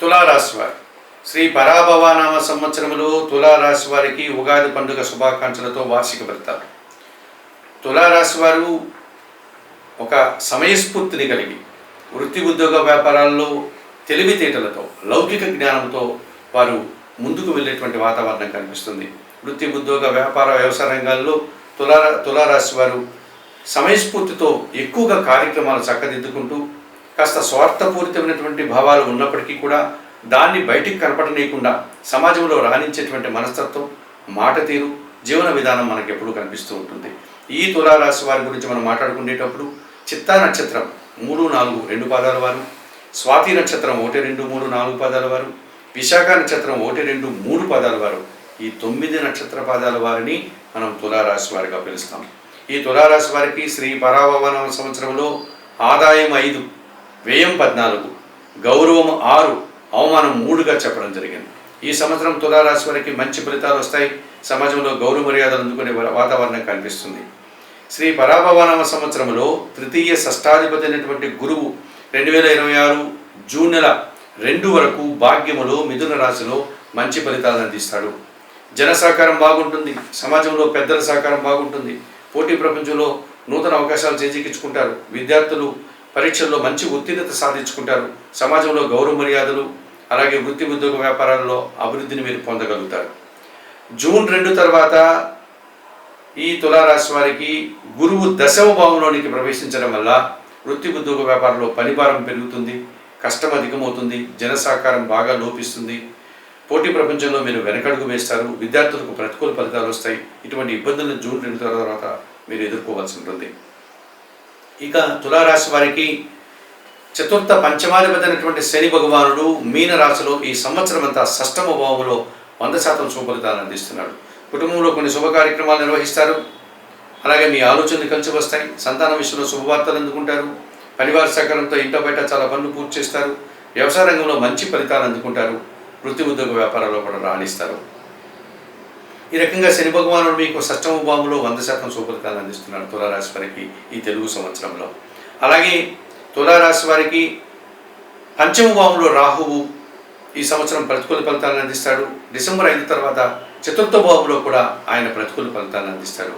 తులారాశి వారు శ్రీ పరాభవనామ సంవత్సరములో తులారాశి వారికి ఉగాది పండుగ శుభాకాంక్షలతో వార్షిక ఫలితాలు. తులారాశి వారు ఒక సమయస్ఫూర్తిని కలిగి వృత్తి ఉద్యోగ వ్యాపారాల్లో తెలివితేటలతో లౌకిక జ్ఞానంతో వారు ముందుకు వెళ్ళేటువంటి వాతావరణం కనిపిస్తుంది. వృత్తి ఉద్యోగ వ్యాపార వ్యవసాయ రంగాల్లో తులారాశి వారు సమయస్ఫూర్తితో ఎక్కువగా కార్యక్రమాలు చక్కదిద్దుకుంటూ కాస్త స్వార్థపూరితమైనటువంటి భావాలు ఉన్నప్పటికీ కూడా దాన్ని బయటికి కనపడనీయకుండా సమాజంలో రాణించేటువంటి మనస్తత్వం, మాట తీరు, జీవన విధానం మనకు ఎప్పుడూ కనిపిస్తూ ఉంటుంది. ఈ తులారాశి వారి గురించి మనం మాట్లాడుకునేటప్పుడు చిత్తా నక్షత్రం 3, 4, 2 పాదాల వారు, స్వాతి నక్షత్రం 1, 2, 3, 4 పాదాల వారు, విశాఖ నక్షత్రం 1, 2, 3 పాదాల వారు, ఈ 9 నక్షత్ర పాదాల వారిని మనం తులారాశి వారిగా పిలుస్తాం. ఈ తులారాశి వారికి శ్రీ పరాభవన సంవత్సరంలో ఆదాయం 5, వ్యయం 14, గౌరవం 6, అవమానం 3గా చెప్పడం జరిగింది. ఈ సంవత్సరం తులారాశి వారికి మంచి ఫలితాలు వస్తాయి. సమాజంలో గౌరవ మర్యాదలు అందుకునే వాతావరణం కనిపిస్తుంది. శ్రీ పరాభవనామ సంవత్సరంలో తృతీయ షష్టాధిపతి అయినటువంటి గురువు 2026 జూన్ నెల 2 వరకు భాగ్యములో మిథున రాశిలో మంచి ఫలితాలను అందిస్తాడు. జన సహకారం బాగుంటుంది. సమాజంలో పెద్దల సహకారం బాగుంటుంది. పోటీ ప్రపంచంలో నూతన అవకాశాలు చేజిక్కించుకుంటారు. విద్యార్థులు పరీక్షల్లో మంచి ఉత్తీర్ణత సాధించుకుంటారు. సమాజంలో గౌరవ మర్యాదలు అలాగే వృత్తి ఉద్యోగ వ్యాపారాల్లో అభివృద్ధిని మీరు పొందగలుగుతారు. జూన్ 2 తర్వాత ఈ తులారాశి వారికి గురువు 10వ భావంలోనికి ప్రవేశించడం వల్ల వృత్తి ఉద్యోగ వ్యాపారంలో పనిభారం పెరుగుతుంది, కష్టం అధికమవుతుంది, జన సహకారం బాగా లోపిస్తుంది. పోటీ ప్రపంచంలో మీరు వెనకడుగు వేస్తారు. విద్యార్థులకు ప్రతికూల ఫలితాలు వస్తాయి. ఇటువంటి ఇబ్బందులను జూన్ 2 తర్వాత మీరు ఎదుర్కోవాల్సి ఉంటుంది. ఇక తులారాశి వారికి చతుర్థ పంచమాధిపతి అయినటువంటి శని భగవానుడు మీనరాశిలో ఈ సంవత్సరం అంతా 6వ భావంలో 100% శుభఫలితాలను అందిస్తున్నాడు. కుటుంబంలో కొన్ని శుభ కార్యక్రమాలు నిర్వహిస్తారు. అలాగే మీ ఆలోచనలు కలిసి వస్తాయి. సంతానం విషయంలో శుభవార్తలు అందుకుంటారు. పరివార సహకారంతో ఇంట్లో బయట చాలా పనులు పూర్తి చేస్తారు. వ్యవసాయ రంగంలో మంచి ఫలితాలు అందుకుంటారు. వృత్తి ఉద్యోగ వ్యాపారాల్లో కూడా రాణిస్తారు. ఈ రకంగా శని భగవానుడు మీకు 6వ భావంలో 100% శుభఫలితాలను అందిస్తున్నాడు తులారాశి వారికి ఈ తెలుగు సంవత్సరంలో. అలాగే తులారాశి వారికి 5వ భావంలో రాహువు ఈ సంవత్సరం ప్రతికూల ఫలితాలను అందిస్తాడు. డిసెంబర్ 5 తర్వాత 4వ భావంలో కూడా ఆయన ప్రతికూల ఫలితాలను అందిస్తాడు.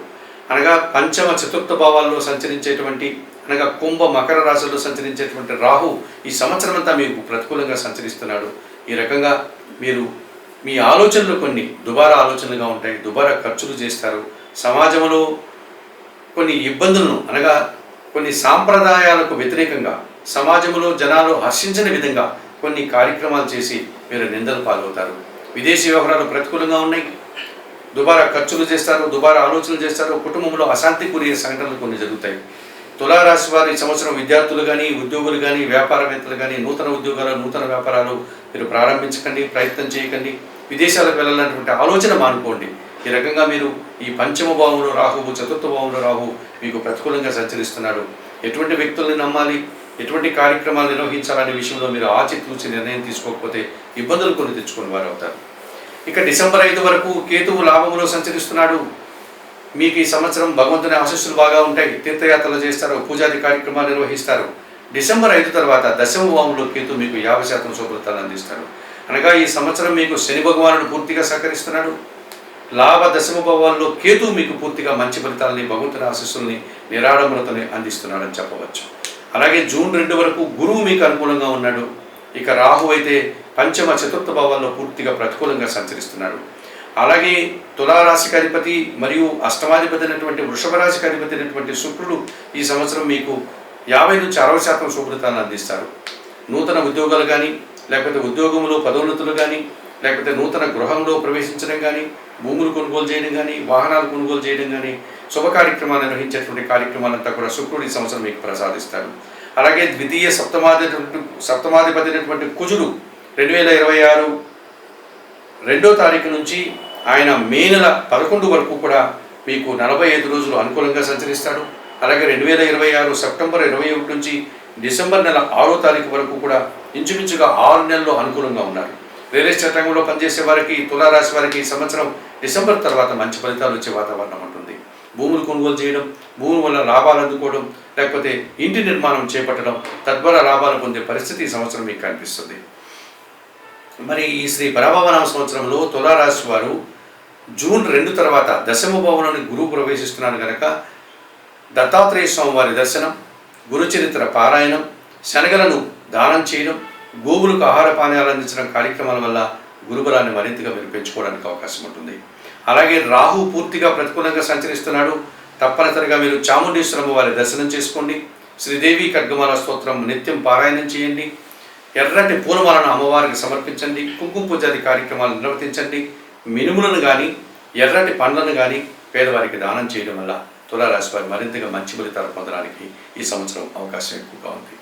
అనగా పంచమ 4వ భావాల్లో సంచరించేటువంటి అనగా కుంభ మకర రాశుల్లో సంచరించేటువంటి రాహు ఈ సంవత్సరం అంతా మీకు ప్రతికూలంగా సంచరిస్తున్నాడు. ఈ రకంగా మీరు మీ ఆలోచనలు కొన్ని దుబారా ఆలోచనలుగా ఉంటాయి. దుబారా ఖర్చులు చేస్తారు. సమాజంలో కొన్ని ఇబ్బందులను అనగా కొన్ని సాంప్రదాయాలకు వ్యతిరేకంగా సమాజంలో జనాలు హర్షించని విధంగా కొన్ని కార్యక్రమాలు చేసి మీరు నిందలు పాల్గొతారు. విదేశీ వ్యవహారాలు ప్రతికూలంగా ఉన్నాయి. దుబారా ఖర్చులు చేస్తారు, దుబారా ఆలోచనలు చేస్తారు. కుటుంబంలో అశాంతి కూరే సంఘటనలు కొన్ని జరుగుతాయి. తులారాశి వారి సంవత్సరం విద్యార్థులు కానీ, ఉద్యోగులు కానీ, వ్యాపారవేత్తలు కానీ నూతన ఉద్యోగాలు, నూతన వ్యాపారాలు మీరు ప్రారంభించకండి, ప్రయత్నం చేయకండి. విదేశాలకు వెళ్ళాలన్నటువంటి ఆలోచన మానుకోండి. ఈ రకంగా మీరు ఈ 5వ భావంలో రాహువు, 4వ భావంలో రాహువు మీకు ప్రతికూలంగా సంచరిస్తున్నాడు. ఎటువంటి వ్యక్తుల్ని నమ్మాలి, ఎటువంటి కార్యక్రమాలు నిర్వహించాలనే విషయంలో మీరు ఆచితూచి నిర్ణయం తీసుకోకపోతే ఇబ్బందులు కొన్ని తెచ్చుకుని వారు అవుతారు. ఇక డిసెంబర్ 5 వరకు కేతువు లాభంలో సంచరిస్తున్నాడు. మీకు ఈ సంవత్సరం భగవంతుని ఆశీస్సులు బాగా ఉంటాయి. తీర్థయాత్రలు చేస్తారు, పూజాది కార్యక్రమాలు నిర్వహిస్తారు. డిసెంబర్ 5 తర్వాత 10వ భావంలో కేతు మీకు 50% శుభఫలితాలను అందిస్తాడు. అనగా ఈ సంవత్సరం మీకు శని భగవానుడు పూర్తిగా సహకరిస్తున్నాడు. లాభ 10వ భావాల్లో కేతు మీకు పూర్తిగా మంచి ఫలితాలని, భగవంతుని ఆశీస్సుల్ని, నిరాడంబరతని అందిస్తున్నాడని చెప్పవచ్చు. అలాగే జూన్ 2 వరకు గురువు మీకు అనుకూలంగా ఉన్నాడు. ఇక రాహు అయితే పంచమ 4వ భావాల్లో పూర్తిగా ప్రతికూలంగా సంచరిస్తున్నాడు. అలాగే తులారాశికి అధిపతి మరియు అష్టమాధిపతి అయినటువంటి వృషభ రాశికి అధిపతి అయినటువంటి శుక్రుడు ఈ సంవత్సరం మీకు 50 నుంచి 60% శుభఫలితాలను అందిస్తారు. నూతన ఉద్యోగాలు కానీ, లేకపోతే ఉద్యోగంలో పదోన్నతులు కానీ, లేకపోతే నూతన గృహంలో ప్రవేశించడం కానీ, భూములు కొనుగోలు చేయడం కానీ, వాహనాలు కొనుగోలు చేయడం కానీ, శుభ కార్యక్రమాలు నిర్వహించేటువంటి కార్యక్రమాలంతా కూడా శుక్రుడు ఈ సంవత్సరం మీకు ప్రసాదిస్తాడు. అలాగే ద్వితీయ సప్తమాధిపతి అయినటువంటి కుజుడు 2026 2వ తారీఖు నుంచి ఆయన మే నెల 11 వరకు కూడా మీకు 45 రోజులు అనుకూలంగా సంచరిస్తాడు. అలాగే 2026 సెప్టెంబర్ 21 నుంచి డిసెంబర్ నెల 6వ తారీఖు వరకు కూడా ఇంచుమించుగా 6 నెలల్లో అనుకూలంగా ఉన్నారు. రియల్ ఎస్టేట్ రంగంలో పనిచేసే వారికి, తులారాశి వారికి ఈ సంవత్సరం డిసెంబర్ తర్వాత మంచి ఫలితాలు వచ్చే వాతావరణం ఉంటుంది. భూములు కొనుగోలు చేయడం, భూముల వల్ల లాభాలు అందుకోవడం, లేకపోతే ఇంటి నిర్మాణం చేపట్టడం, తద్వారా లాభాలు పొందే పరిస్థితి ఈ సంవత్సరం మీకు కనిపిస్తుంది. మరి ఈ శ్రీ పరాభవనామ సంవత్సరంలో తులారాశి వారు జూన్ 2 తర్వాత దశమ భావంలోని గురువు ప్రవేశిస్తున్నాడు కనుక దత్తాత్రేయ స్వామి వారి దర్శనం, గురుచరిత్ర పారాయణం, శనగలను దానం చేయడం, గోవులకు ఆహార పానీయాలు అందించడం కార్యక్రమాల వల్ల గురుబలాన్ని మరింతగా మీరు పెంచుకోవడానికి అవకాశం ఉంటుంది. అలాగే రాహు పూర్తిగా ప్రతికూలంగా సంచరిస్తున్నాడు. తప్పనిసరిగా మీరు చాముండేశ్వరమ్మ వారి దర్శనం చేసుకోండి. శ్రీదేవి ఖడ్గమాల స్తోత్రం నిత్యం పారాయణం చేయండి. ఎర్రటి పూలమాలను అమ్మవారికి సమర్పించండి. కుంకుమ పూజాది కార్యక్రమాలు నిర్వర్తించండి. మినుములను కానీ ఎర్రటి పండ్లను కానీ పేదవారికి దానం చేయడం వల్ల తులారాశి వారు మరింతగా మంచి ఫలితాలు పొందడానికి ఈ సంవత్సరం అవకాశం ఎక్కువగా ఉంది.